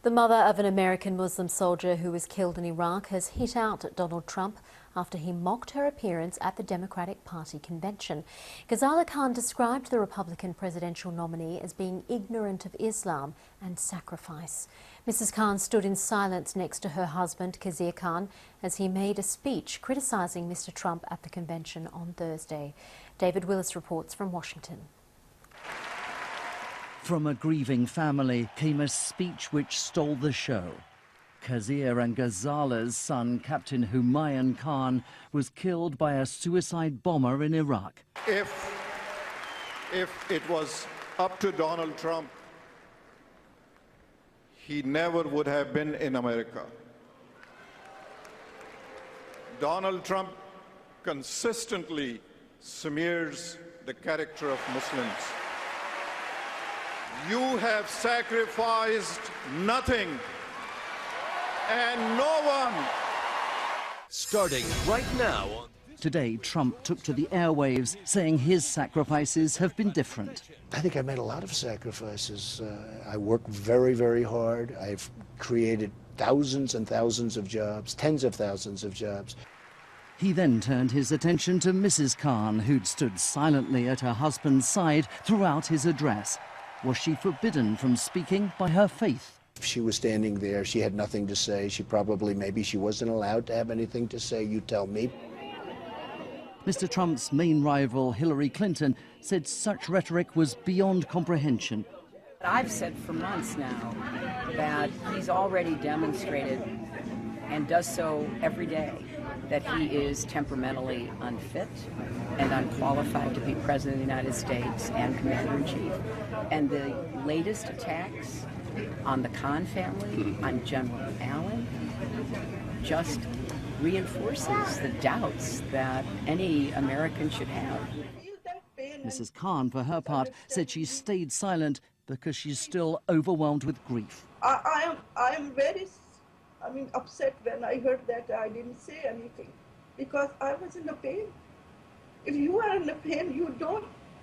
The mother of an American Muslim soldier who was killed in Iraq has hit out at Donald Trump after he mocked her appearance at the Democratic Party convention. Ghazala Khan described the Republican presidential nominee as being ignorant of Islam and sacrifice. Mrs. Khan stood in silence next to her husband, Khizr Khan, as he made a speech criticising Mr. Trump at the convention on Thursday. David Willis reports from Washington. From a grieving family came a speech which stole the show. Khizr and Ghazala's son, Captain Humayun Khan, was killed by a suicide bomber in Iraq. If it was up to Donald Trump, he never would have been in America. Donald Trump consistently smears the character of Muslims. You have sacrificed nothing and no one. Starting right now. Today, Trump took to the airwaves, saying his sacrifices have been different. I think I made a lot of sacrifices. I work very, very hard. I've created thousands and thousands of jobs, tens of thousands of jobs. He then turned his attention to Mrs. Khan, who'd stood silently at her husband's side throughout his address. Was she forbidden from speaking by her faith? If she was standing there, she had nothing to say. Maybe she wasn't allowed to have anything to say. You tell me. Mr. Trump's main rival, Hillary Clinton, said such rhetoric was beyond comprehension. I've said for months now that he's already demonstrated, and does so every day, that he is temperamentally unfit and unqualified to be President of the United States and Commander-in-Chief. And the latest attacks on the Khan family, on General Allen, just reinforces the doubts that any American should have. Mrs. Khan, for her part, said she stayed silent because she's still overwhelmed with grief. I am very upset when I heard that I didn't say anything, because I was in a pain. If you are in a pain,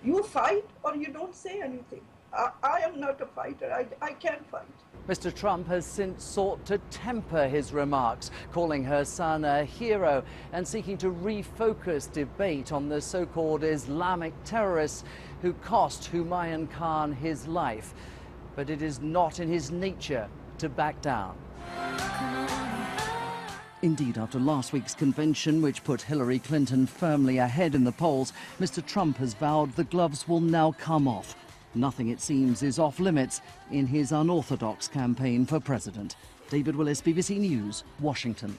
you fight or you don't say anything. I am not a fighter. I can't fight. Mr. Trump has since sought to temper his remarks, calling her son a hero and seeking to refocus debate on the so-called Islamic terrorists who cost Humayun Khan his life. But it is not in his nature to back down. Indeed, after last week's convention, which put Hillary Clinton firmly ahead in the polls, Mr. Trump has vowed the gloves will now come off. Nothing, it seems, is off limits in his unorthodox campaign for president. David Willis, BBC News, Washington.